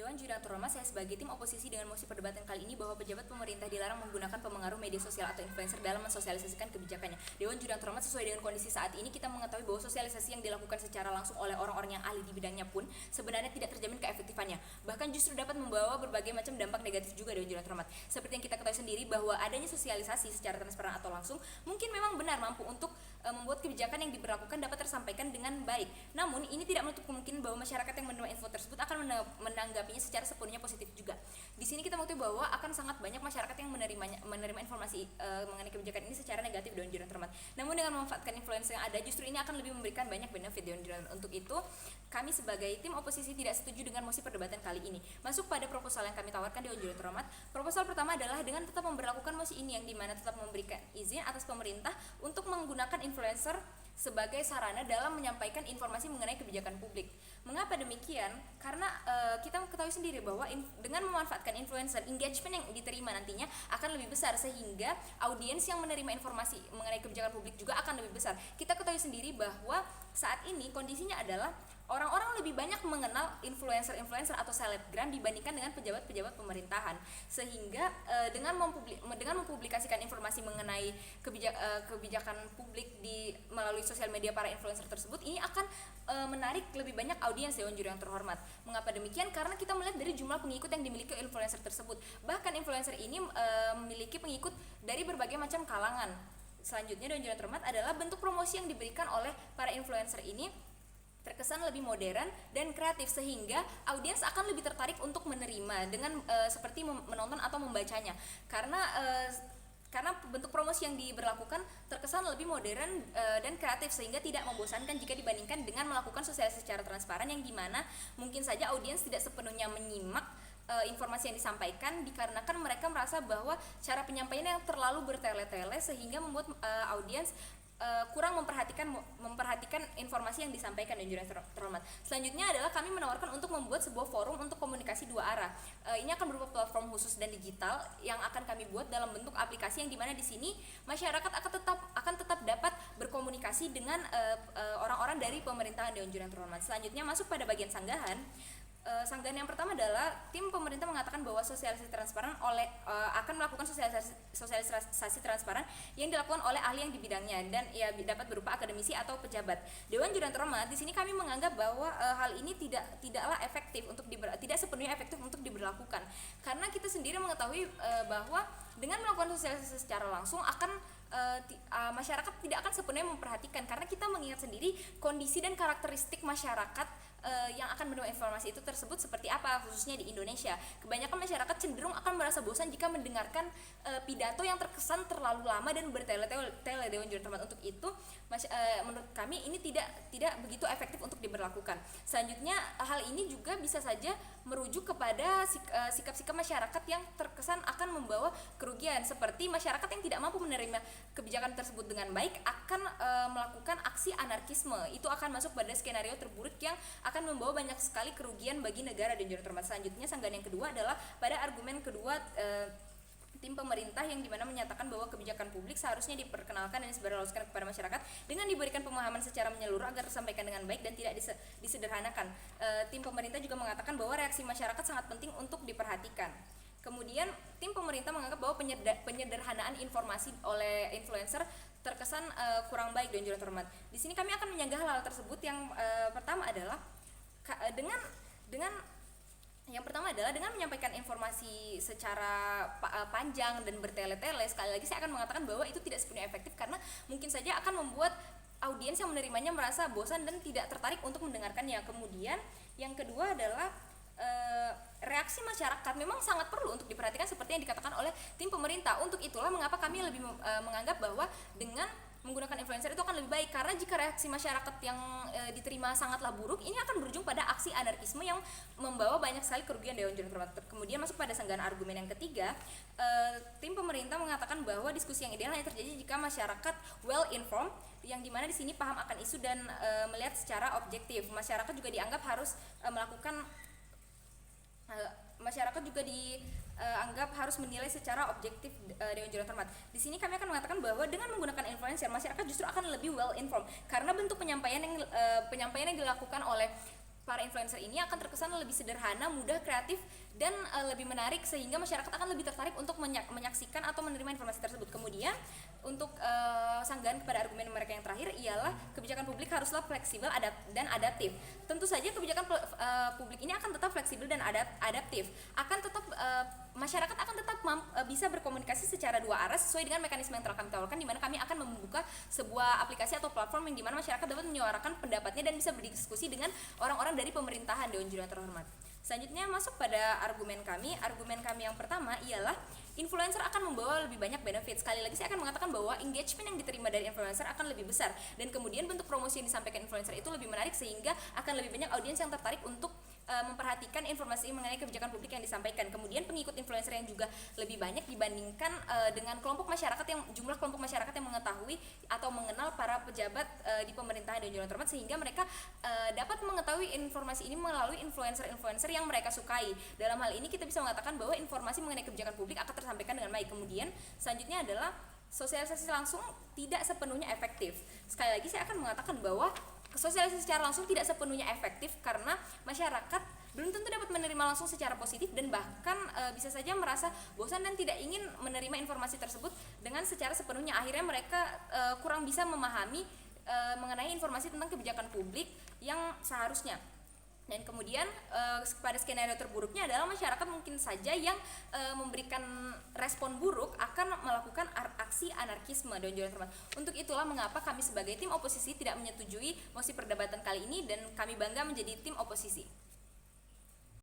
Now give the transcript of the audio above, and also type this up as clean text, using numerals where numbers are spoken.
Dewan Juri Atur Hormat, saya sebagai tim oposisi dengan mosi perdebatan kali ini bahwa pejabat pemerintah dilarang menggunakan pengaruh media sosial atau influencer dalam mensosialisasikan kebijakannya. Dewan Juri Atur Hormat, sesuai dengan kondisi saat ini, kita mengetahui bahwa sosialisasi yang dilakukan secara langsung oleh orang-orang yang ahli di bidangnya pun sebenarnya tidak terjamin keefektifannya. Bahkan justru dapat membawa berbagai macam dampak negatif juga Dewan Juri Atur Hormat. Seperti yang kita ketahui sendiri bahwa adanya sosialisasi secara transparan atau langsung mungkin memang benar mampu untuk membuat kebijakan yang diberlakukan dapat tersampaikan dengan baik. Namun ini tidak menutup kemungkinan bahwa masyarakat yang menerima info tersebut akan menanggapinya secara sepenuhnya positif juga. Di sini kita mengetahui bahwa akan sangat banyak masyarakat yang menerima informasi mengenai kebijakan ini secara negatif Dewan Juri Hormat. Namun dengan memanfaatkan influencer yang ada, justru ini akan lebih memberikan banyak benefit Dewan Juri. Untuk itu, kami sebagai tim oposisi tidak setuju dengan mosi perdebatan kali ini. Masuk pada proposal yang kami tawarkan Dewan Juri Hormat. Proposal pertama adalah dengan tetap memberlakukan mosi ini, yang dimana tetap memberikan izin atas pemerintah untuk menggunakan influencer sebagai sarana dalam menyampaikan informasi mengenai kebijakan publik. Mengapa demikian? Karena kita ketahui sendiri bahwa dengan memanfaatkan influencer, engagement yang diterima nantinya akan lebih besar, sehingga audiens yang menerima informasi mengenai kebijakan publik juga akan lebih besar. Kita ketahui sendiri bahwa saat ini kondisinya adalah orang-orang lebih banyak mengenal influencer-influencer atau selebgram dibandingkan dengan pejabat-pejabat pemerintahan, sehingga dengan mempublikasikan informasi mengenai kebijakan publik melalui sosial media para influencer tersebut, ini akan menarik lebih banyak audiens Dewan Juri yang terhormat. Mengapa demikian? Karena kita melihat dari jumlah pengikut yang dimiliki influencer tersebut. Bahkan influencer ini memiliki pengikut dari berbagai macam kalangan. Selanjutnya Dewan Juri yang terhormat adalah bentuk promosi yang diberikan oleh para influencer ini terkesan lebih modern dan kreatif, sehingga audiens akan lebih tertarik untuk menerima dengan seperti menonton atau membacanya, karena bentuk promosi yang diberlakukan terkesan lebih modern dan kreatif, sehingga tidak membosankan jika dibandingkan dengan melakukan sosialisasi secara transparan, yang dimana mungkin saja audiens tidak sepenuhnya menyimak informasi yang disampaikan dikarenakan mereka merasa bahwa cara penyampaiannya yang terlalu bertele-tele, sehingga membuat audiens kurang memperhatikan informasi yang disampaikan dan Juri terhormat. Selanjutnya adalah kami menawarkan untuk membuat sebuah forum untuk komunikasi dua arah. Ini akan berupa platform khusus dan digital yang akan kami buat dalam bentuk aplikasi, yang dimana di sini masyarakat akan tetap dapat berkomunikasi dengan orang-orang dari pemerintahan Dewan Juri terhormat. Selanjutnya masuk pada bagian sanggahan. Sanggahan yang pertama adalah tim pemerintah mengatakan bahwa sosialisasi transparan akan melakukan sosialisasi transparan yang dilakukan oleh ahli yang di bidangnya, dan dapat berupa akademisi atau pejabat. Dewan Juri terhormat, di sini kami menganggap bahwa hal ini tidaklah efektif tidak sepenuhnya efektif untuk diberlakukan, karena kita sendiri mengetahui bahwa dengan melakukan sosialisasi secara langsung masyarakat tidak akan sepenuhnya memperhatikan, karena kita mengingat sendiri kondisi dan karakteristik masyarakat yang akan menerima informasi itu tersebut seperti apa, khususnya di Indonesia. Kebanyakan masyarakat cenderung akan merasa bosan jika mendengarkan pidato yang terkesan terlalu lama dan bertele-tele Dewan Juri terhormat. Untuk itu menurut kami ini tidak begitu efektif untuk diberlakukan. Selanjutnya, hal ini juga bisa saja merujuk kepada sikap-sikap masyarakat yang terkesan akan membawa kerugian, seperti masyarakat yang tidak mampu menerima kebijakan tersebut dengan baik akan melakukan aksi anarkisme. Itu akan masuk pada skenario terburuk yang akan membawa banyak sekali kerugian bagi negara dan Juri terhormat. Selanjutnya, sanggahan yang kedua adalah pada argumen kedua tim pemerintah, yang dimana menyatakan bahwa kebijakan publik seharusnya diperkenalkan dan disebarluaskan kepada masyarakat dengan diberikan pemahaman secara menyeluruh agar tersampaikan dengan baik dan tidak disederhanakan. Tim pemerintah juga mengatakan bahwa reaksi masyarakat sangat penting untuk diperhatikan. Kemudian tim pemerintah menganggap bahwa penyederhanaan informasi oleh influencer terkesan kurang baik dan Juri terhormat. Di sini kami akan menyanggah hal tersebut. Yang pertama adalah dengan menyampaikan informasi secara panjang dan bertele-tele. Sekali lagi saya akan mengatakan bahwa itu tidak sepenuhnya efektif, karena mungkin saja akan membuat audiens yang menerimanya merasa bosan dan tidak tertarik untuk mendengarkannya. Kemudian yang kedua adalah reaksi masyarakat memang sangat perlu untuk diperhatikan seperti yang dikatakan oleh tim pemerintah. Untuk itulah mengapa kami lebih menganggap bahwa dengan menggunakan influencer itu akan lebih baik, karena jika reaksi masyarakat yang diterima sangatlah buruk, ini akan berujung pada aksi anarkisme yang membawa banyak sekali kerugian Dewan Juri terhormat. Kemudian masuk pada sanggahan argumen yang ketiga, tim pemerintah mengatakan bahwa diskusi yang ideal hanya terjadi jika masyarakat well informed, yang dimana di sini paham akan isu dan melihat secara objektif. Masyarakat juga dianggap harus harus menilai secara objektif Dewan Juri terhormat. Di sini kami akan mengatakan bahwa dengan menggunakan influencer, masyarakat justru akan lebih well informed, karena bentuk penyampaian yang dilakukan oleh para influencer ini akan terkesan lebih sederhana, mudah, kreatif, dan lebih menarik sehingga masyarakat akan lebih tertarik untuk menyaksikan atau menerima informasi tersebut. Kemudian untuk sanggahan kepada argumen mereka yang terakhir ialah kebijakan publik haruslah fleksibel dan adaptif. Tentu saja kebijakan publik ini akan tetap fleksibel dan adaptif. Akan tetap masyarakat akan tetap bisa berkomunikasi secara dua arah sesuai dengan mekanisme yang telah kami tawarkan, di mana kami akan membuka sebuah aplikasi atau platform yang dimana masyarakat dapat menyuarakan pendapatnya dan bisa berdiskusi dengan orang-orang dari pemerintahan. Dewan Juri yang terhormat, selanjutnya masuk pada argumen kami. Argumen kami yang pertama ialah influencer akan membawa lebih banyak benefit. Sekali lagi saya akan mengatakan bahwa engagement yang diterima dari influencer akan lebih besar, dan kemudian bentuk promosi yang disampaikan influencer itu lebih menarik sehingga akan lebih banyak audiens yang tertarik untuk memperhatikan informasi mengenai kebijakan publik yang disampaikan. Kemudian pengikut influencer yang juga lebih banyak dibandingkan dengan jumlah kelompok masyarakat yang mengetahui atau mengenal para pejabat di pemerintahan dan jalan terhormat, sehingga mereka dapat mengetahui informasi ini melalui influencer-influencer yang mereka sukai. Dalam hal ini kita bisa mengatakan bahwa informasi mengenai kebijakan publik akan tersampaikan dengan baik. Kemudian selanjutnya adalah sosialisasi langsung tidak sepenuhnya efektif. Sekali lagi saya akan mengatakan bahwa sosialisasi secara langsung tidak sepenuhnya efektif karena masyarakat belum tentu dapat menerima langsung secara positif, dan bahkan bisa saja merasa bosan dan tidak ingin menerima informasi tersebut dengan secara sepenuhnya. Akhirnya mereka kurang bisa memahami mengenai informasi tentang kebijakan publik yang seharusnya. Dan kemudian pada skenario terburuknya adalah masyarakat mungkin saja yang memberikan respon buruk akan melakukan aksi anarkisme. Dan untuk itulah mengapa kami sebagai tim oposisi tidak menyetujui mosi perdebatan kali ini, dan kami bangga menjadi tim oposisi.